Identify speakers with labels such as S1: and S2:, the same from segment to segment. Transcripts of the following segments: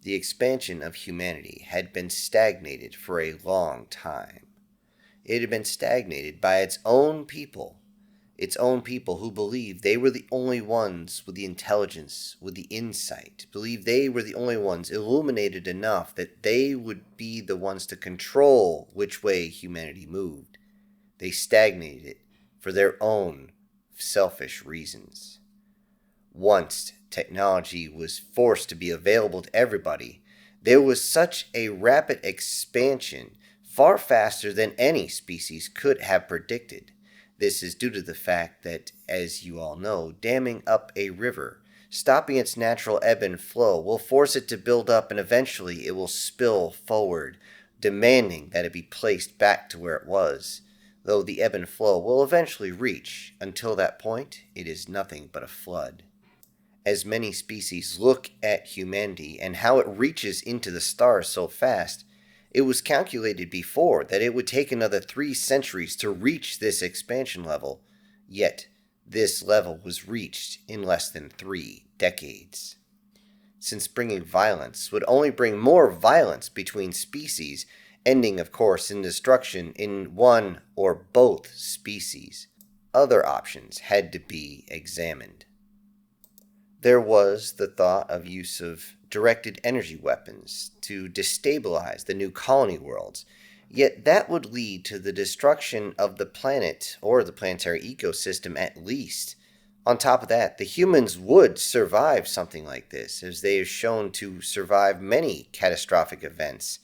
S1: The expansion of humanity had been stagnated for a long time. It had been stagnated by its own people who believed they were the only ones with the intelligence, with the insight, believed they were the only ones illuminated enough that they would be the ones to control which way humanity moved. They stagnated it for their own selfish reasons. Once technology was forced to be available to everybody, there was such a rapid expansion, far faster than any species could have predicted. This is due to the fact that, as you all know, damming up a river, stopping its natural ebb and flow, will force it to build up and eventually it will spill forward, demanding that it be placed back to where it was, though the ebb and flow will eventually reach. Until that point, it is nothing but a flood. As many species look at humanity and how it reaches into the stars so fast, it was calculated before that it would take another 3 centuries to reach this expansion level, yet this level was reached in less than 3 decades. Since bringing violence would only bring more violence between species, ending of course in destruction in one or both species, other options had to be examined. There was the thought of use of directed energy weapons to destabilize the new colony worlds, yet that would lead to the destruction of the planet or the planetary ecosystem at least. On top of that, the humans would survive something like this, as they are shown to survive many catastrophic events,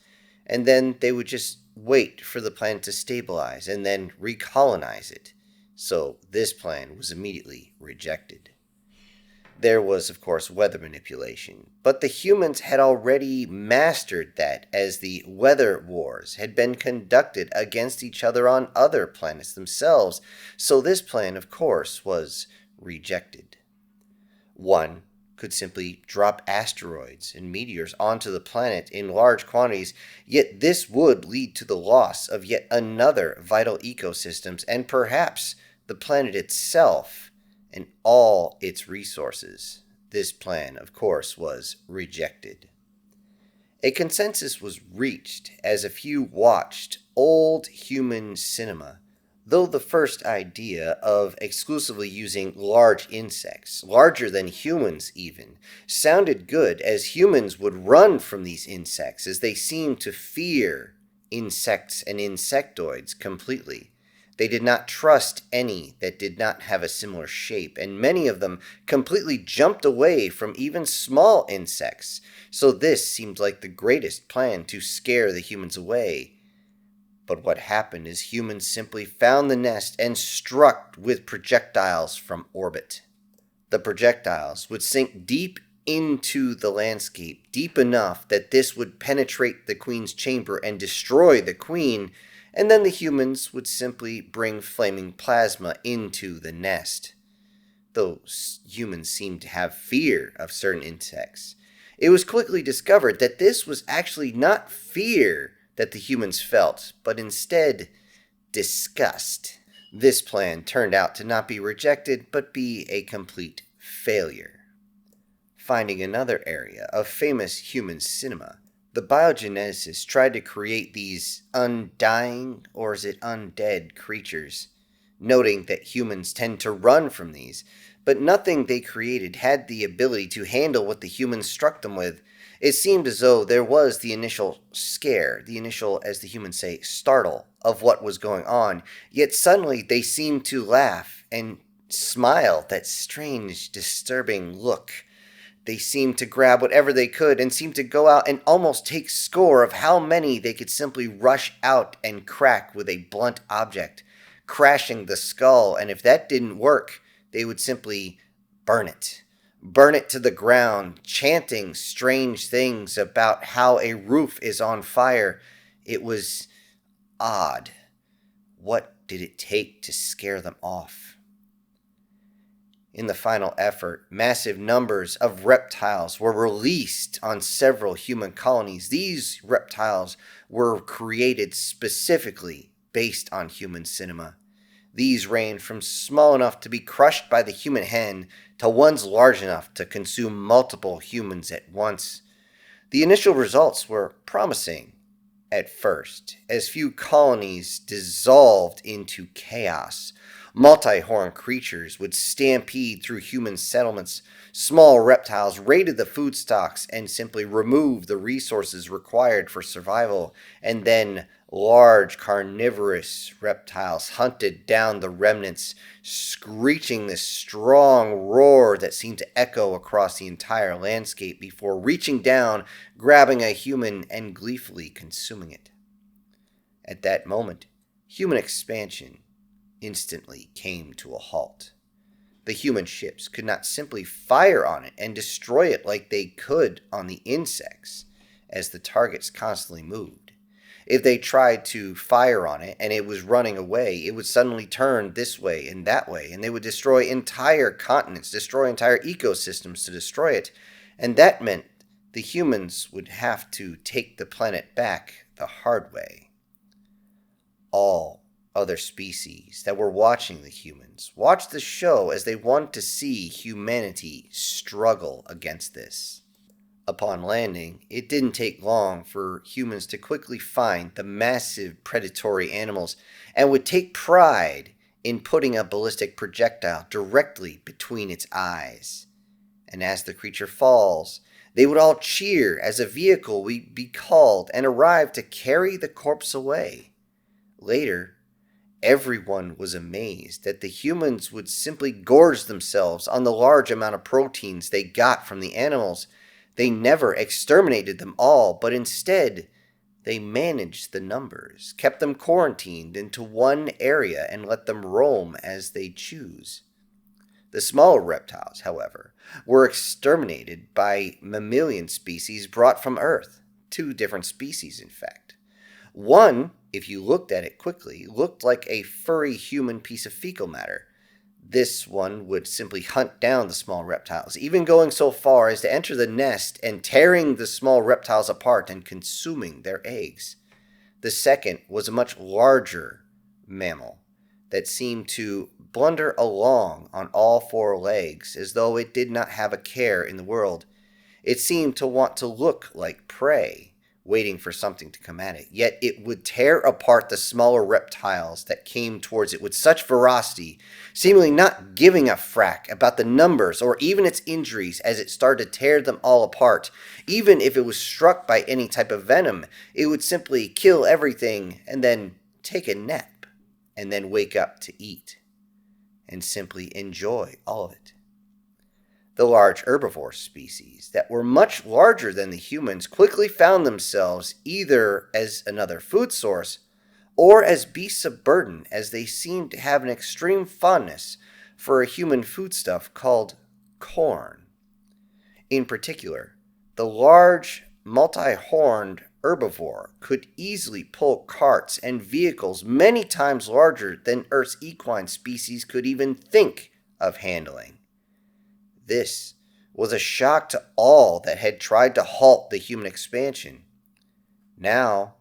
S1: and then they would just wait for the planet to stabilize and then recolonize it. So this plan was immediately rejected. There was, of course, weather manipulation, but the humans had already mastered that, as the weather wars had been conducted against each other on other planets themselves, so this plan, of course, was rejected. One could simply drop asteroids and meteors onto the planet in large quantities, yet this would lead to the loss of yet another vital ecosystems and perhaps the planet itself and all its resources. This plan, of course, was rejected. A consensus was reached as a few watched old human cinema, though the first idea of exclusively using large insects, larger than humans even, sounded good, as humans would run from these insects as they seemed to fear insects and insectoids completely. They did not trust any that did not have a similar shape, and many of them completely jumped away from even small insects, so this seemed like the greatest plan to scare the humans away. But what happened is humans simply found the nest and struck with projectiles from orbit. The projectiles would sink deep into the landscape, deep enough that this would penetrate the queen's chamber and destroy the queen, and then the humans would simply bring flaming plasma into the nest. Though humans seemed to have fear of certain insects, it was quickly discovered that this was actually not fear that the humans felt, but instead disgust. This plan turned out to not be rejected, but be a complete failure. Finding another area of famous human cinema, the biogeneticists tried to create these undying, or is it undead, creatures, noting that humans tend to run from these, but nothing they created had the ability to handle what the humans struck them with. It seemed as though there was the initial scare, the initial, as the humans say, startle of what was going on, yet suddenly they seemed to laugh and smile, that strange, disturbing look. They seemed to grab whatever they could and seemed to go out and almost take score of how many they could simply rush out and crack with a blunt object, crashing the skull, and if that didn't work, they would simply burn it to the ground, chanting strange things about how a roof is on fire. It was odd. What did it take to scare them off? In the final effort, massive numbers of reptiles were released on several human colonies. These reptiles were created specifically based on human cinema. These range from small enough to be crushed by the human hen to ones large enough to consume multiple humans at once. The initial results were promising at first, as few colonies dissolved into chaos. Multi-horned creatures would stampede through human settlements. Small reptiles raided the food stocks and simply removed the resources required for survival. And then large carnivorous reptiles hunted down the remnants, screeching this strong roar that seemed to echo across the entire landscape before reaching down, grabbing a human, and gleefully consuming it. At that moment, human expansion instantly came to a halt. The human ships could not simply fire on it and destroy it like they could on the insects, as the targets constantly moved. If they tried to fire on it and it was running away, it would suddenly turn this way and that way, and they would destroy entire continents, destroy entire ecosystems to destroy it. And that meant the humans would have to take the planet back the hard way. All other species that were watching the humans watched the show as they wanted to see humanity struggle against this. Upon landing, it didn't take long for humans to quickly find the massive predatory animals and would take pride in putting a ballistic projectile directly between its eyes. And as the creature falls, they would all cheer as a vehicle would be called and arrive to carry the corpse away. Later, everyone was amazed that the humans would simply gorge themselves on the large amount of proteins they got from the animals. They never exterminated them all, but instead, they managed the numbers, kept them quarantined into one area, and let them roam as they choose. The smaller reptiles, however, were exterminated by mammalian species brought from Earth. 2 different species, in fact. One, if you looked at it quickly, looked like a furry human piece of fecal matter. This one would simply hunt down the small reptiles, even going so far as to enter the nest and tearing the small reptiles apart and consuming their eggs. The second was a much larger mammal that seemed to blunder along on all 4 legs as though it did not have a care in the world. It seemed to want to look like prey, waiting for something to come at it. Yet it would tear apart the smaller reptiles that came towards it with such ferocity, seemingly not giving a frack about the numbers or even its injuries as it started to tear them all apart. Even if it was struck by any type of venom, it would simply kill everything and then take a nap, and then wake up to eat, and simply enjoy all of it. The large herbivore species that were much larger than the humans quickly found themselves either as another food source or as beasts of burden, as they seemed to have an extreme fondness for a human foodstuff called corn. In particular, the large multi-horned herbivore could easily pull carts and vehicles many times larger than Earth's equine species could even think of handling. This was a shock to all that had tried to halt the human expansion. Now,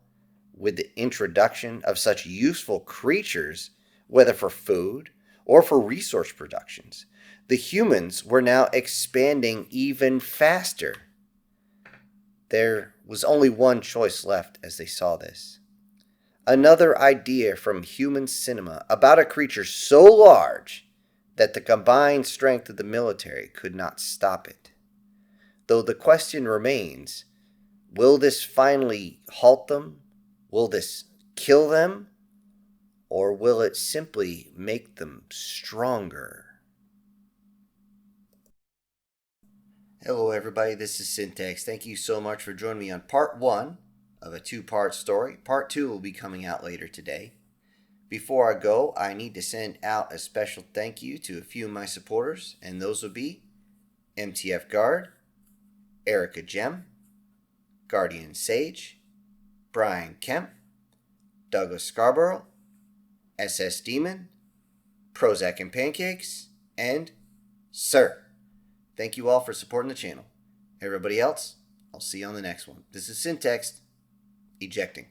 S1: with the introduction of such useful creatures, whether for food or for resource productions, the humans were now expanding even faster. There was only one choice left as they saw this. Another idea from human cinema about a creature so large that the combined strength of the military could not stop it. Though the question remains, will this finally halt them? Will this kill them? Or will it simply make them stronger? Hello everybody, this is Syntax. Thank you so much for joining me on part 1 of a 2-part story. Part 2 will be coming out later today. Before I go, I need to send out a special thank you to a few of my supporters, and those will be MTF Guard, Erica Gem, Guardian Sage, Brian Kemp, Douglas Scarborough, SS Demon, Prozac and Pancakes, and Sir. Thank you all for supporting the channel. Everybody else, I'll see you on the next one. This is Syntax, ejecting.